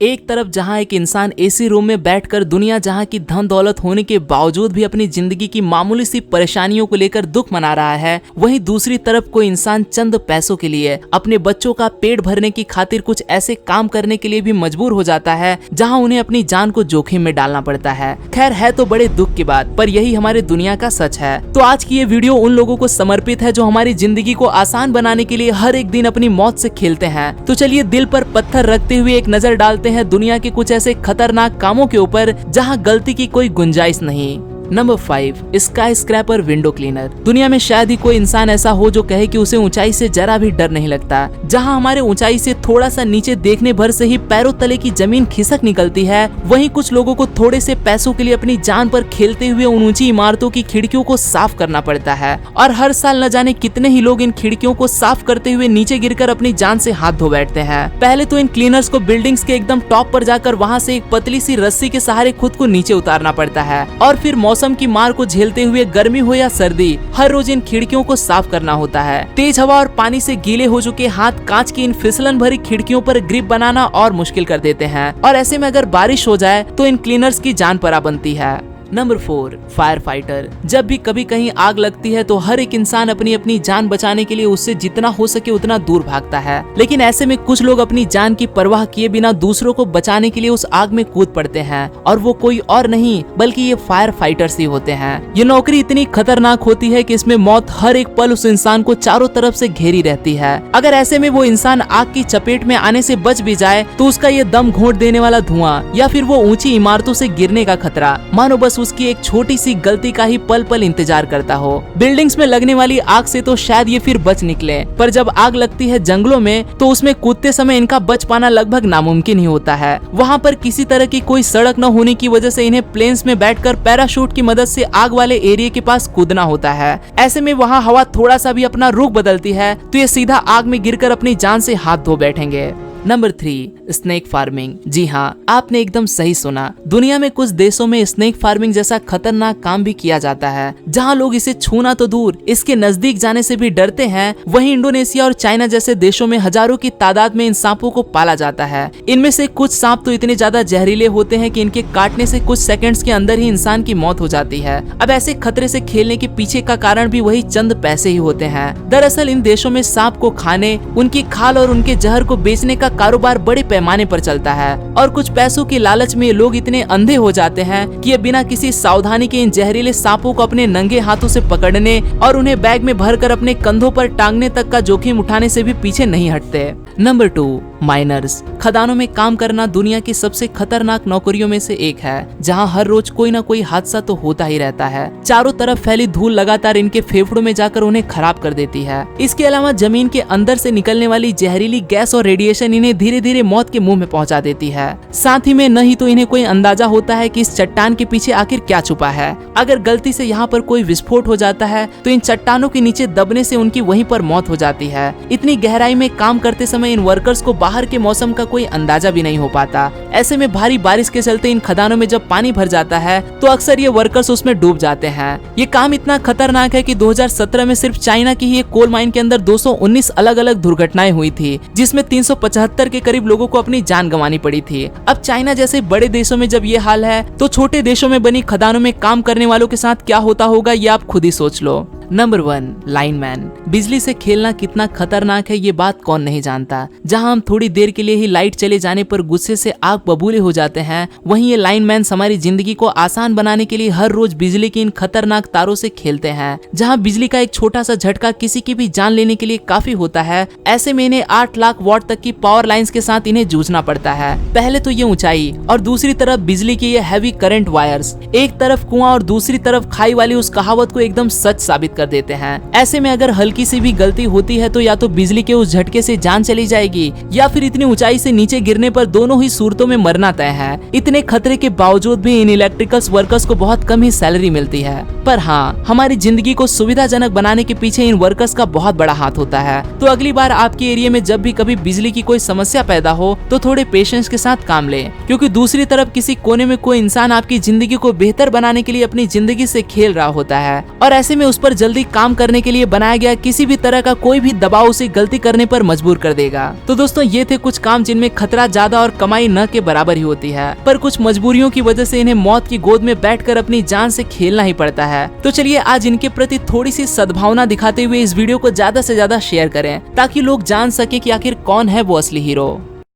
एक तरफ जहां एक इंसान एसी रूम में बैठकर दुनिया जहां की धन दौलत होने के बावजूद भी अपनी जिंदगी की मामूली सी परेशानियों को लेकर दुख मना रहा है, वहीं दूसरी तरफ कोई इंसान चंद पैसों के लिए अपने बच्चों का पेट भरने की खातिर कुछ ऐसे काम करने के लिए भी मजबूर हो जाता है जहां उन्हें अपनी जान को जोखिम में डालना पड़ता है। खैर, है तो बड़े दुख की बात, पर यही हमारे दुनिया का सच है। तो आज की ये वीडियो उन लोगों को समर्पित है जो हमारी जिंदगी को आसान बनाने के लिए हर एक दिन अपनी मौत से खेलते हैं। तो चलिए दिल पर पत्थर रखते हुए एक नजर डालते हैं दुनिया के कुछ ऐसे खतरनाक कामों के ऊपर जहां गलती की कोई गुंजाइश नहीं। Number 5, sky scraper window cleaner. दुनिया में शायद ही कोई इंसान ऐसा हो जो कहे कि उसे ऊंचाई से जरा भी डर नहीं लगता। जहां हमारे ऊंचाई से थोड़ा सा नीचे देखने भर से ही पैरों तले की जमीन खिसक निकलती है, वहीं कुछ लोगों को थोड़े से पैसों के लिए अपनी जान पर खेलते हुए उन ऊंची इमारतों की खिड़कियों को साफ करना पड़ता है। और हर साल न जाने कितने ही लोग इन खिड़कियों को साफ करते हुए नीचे गिरकर अपनी जान से हाथ धो बैठते हैं। पहले तो इन क्लीनर्स को बिल्डिंग्स के एकदम टॉप पर जाकर वहां से एक पतली सी रस्सी के सहारे खुद को नीचे उतारना पड़ता है, और फिर मौसम की मार को झेलते हुए गर्मी हो या सर्दी हर रोज इन खिड़कियों को साफ करना होता है। तेज हवा और पानी से गीले हो चुके हाथ कांच की इन फिसलन भरी खिड़कियों पर ग्रिप बनाना और मुश्किल कर देते हैं, और ऐसे में अगर बारिश हो जाए तो इन क्लीनर्स की जान परा बनती है। Number 4, fire fighter. जब भी कभी कहीं आग लगती है तो हर एक इंसान अपनी अपनी जान बचाने के लिए उससे जितना हो सके उतना दूर भागता है, लेकिन ऐसे में कुछ लोग अपनी जान की परवाह किए बिना दूसरों को बचाने के लिए उस आग में कूद पड़ते हैं, और वो कोई और नहीं बल्कि ये फायर फाइटर्स ही होते हैं। ये नौकरी इतनी खतरनाक होती है कि इसमें मौत हर एक पल उस इंसान को चारों तरफ से घेरी रहती है। अगर ऐसे में वो इंसान आग की चपेट में आने से बच भी जाए तो उसका ये दम घोंट देने वाला धुआं या फिर वो ऊंची इमारतों से गिरने का खतरा मानो बस उसकी एक छोटी सी गलती का ही पल पल इंतजार करता हो। बिल्डिंग्स में लगने वाली आग से तो शायद ये फिर बच निकले, पर जब आग लगती है जंगलों में तो उसमें कूदते समय इनका बच पाना लगभग नामुमकिन ही होता है। वहाँ पर किसी तरह की कोई सड़क न होने की वजह से इन्हें प्लेन्स में बैठकर पैराशूट की मदद से आग वाले एरिया के पास कूदना होता है। ऐसे में वहाँ हवा थोड़ा सा भी अपना रुख बदलती है तो ये सीधा आग में गिरकर अपनी जान से हाथ धो बैठेंगे। Number 3, snake farming. जी हाँ, आपने एकदम सही सुना। दुनिया में कुछ देशों में स्नेक फार्मिंग जैसा खतरनाक काम भी किया जाता है, जहाँ लोग इसे छूना तो दूर इसके नजदीक जाने से भी डरते हैं। वहीं इंडोनेशिया और चाइना जैसे देशों में हजारों की तादाद में इन सांपों को पाला जाता है। इनमें से कुछ सांप तो इतने ज्यादा जहरीले होते हैं कि इनके काटने से कुछ सेकंड्स के अंदर ही इंसान की मौत हो जाती है। अब ऐसे खतरे से खेलने के पीछे का कारण भी वही चंद पैसे ही होते हैं। दरअसल इन देशों में सांप को खाने, उनकी खाल और उनके जहर को बेचने का कारोबार बड़े पैमाने पर चलता है, और कुछ पैसों की लालच में ये लोग इतने अंधे हो जाते हैं कि ये बिना किसी सावधानी के इन जहरीले सांपों को अपने नंगे हाथों से पकड़ने और उन्हें बैग में भरकर अपने कंधों पर टांगने तक का जोखिम उठाने से भी पीछे नहीं हटते। Number 2, miners. खदानों में काम करना दुनिया की सबसे खतरनाक नौकरियों में से एक है, जहां हर रोज कोई ना कोई हादसा तो होता ही रहता है। चारों तरफ फैली धूल लगातार इनके फेफड़ों में जाकर उन्हें खराब कर देती है। इसके अलावा जमीन के अंदर से निकलने वाली जहरीली गैस और रेडिएशन इन्हें धीरे धीरे मौत के मुंह में पहुंचा देती है। साथ ही में न ही तो इन्हें कोई अंदाजा होता है कि इस चट्टान के पीछे आखिर क्या छुपा है। अगर गलती से यहाँ पर कोई विस्फोट हो जाता है तो इन चट्टानों के नीचे दबने से उनकी वहीं पर मौत हो जाती है। इतनी गहराई में काम करते समय इन वर्कर्स को बाहर के मौसम का कोई अंदाजा भी नहीं हो पाता। ऐसे में भारी बारिश के चलते इन खदानों में जब पानी भर जाता है तो अक्सर ये वर्कर्स उसमें डूब जाते हैं। ये काम इतना खतरनाक है कि 2017 में सिर्फ चाइना की ही एक कोल माइन के अंदर 219 अलग अलग दुर्घटनाएं हुई थी, जिसमें 375 के करीब लोगों को अपनी जान गंवानी पड़ी थी। अब चाइना जैसे बड़े देशों में जब ये हाल है तो छोटे देशों में बनी खदानों में काम करने वालों के साथ क्या होता होगा ये आप खुद ही सोच लो। Number 1, lineman. बिजली से खेलना कितना खतरनाक है ये बात कौन नहीं जानता। जहां हम थोड़ी देर के लिए ही लाइट चले जाने पर गुस्से से आग बबूले हो जाते हैं, वहीं ये लाइनमैन हमारी जिंदगी को आसान बनाने के लिए हर रोज बिजली की इन खतरनाक तारों से खेलते हैं। जहां बिजली का एक छोटा सा झटका किसी की भी जान लेने के लिए काफी होता है, ऐसे में इन्हें 8 लाख वॉट तक की पावर लाइन्स के साथ इन्हें जूझना पड़ता है। पहले तो ये ऊंचाई और दूसरी तरफ बिजली के ये हैवी करंट वायर्स, एक तरफ कुआं और दूसरी तरफ खाई वाली उस कहावत को एकदम सच साबित कर देते हैं। ऐसे में अगर हल्की सी भी गलती होती है तो या तो बिजली के उस झटके से जान चली जाएगी या फिर इतनी ऊंचाई से नीचे गिरने पर दोनों ही सूरतों में मरना तय है। इतने खतरे के बावजूद भी इन इलेक्ट्रिकल्स वर्कर्स को बहुत कम ही सैलरी मिलती है, पर हाँ, हमारी जिंदगी को सुविधाजनक बनाने के पीछे इन वर्कर्स का बहुत बड़ा हाथ होता है। तो अगली बार आपके एरिया में जब भी कभी बिजली की कोई समस्या पैदा हो तो थोड़े पेशेंस के साथ काम लें, क्योंकि दूसरी तरफ किसी कोने में कोई इंसान आपकी जिंदगी को बेहतर बनाने के लिए अपनी जिंदगी से खेल रहा होता है, और ऐसे में उस पर जल्दी जल्दी काम करने के लिए बनाया गया किसी भी तरह का कोई भी दबाव उसे गलती करने पर मजबूर कर देगा। तो दोस्तों ये थे कुछ काम जिनमें खतरा ज्यादा और कमाई न के बराबर ही होती है, पर कुछ मजबूरियों की वजह से इन्हें मौत की गोद में बैठकर अपनी जान से खेलना ही पड़ता है। तो चलिए आज इनके प्रति थोड़ी सी सद्भावना दिखाते हुए इस वीडियो को ज्यादा से ज्यादा शेयर करें ताकि लोग जान सके कि आखिर कौन है वो असली हीरो।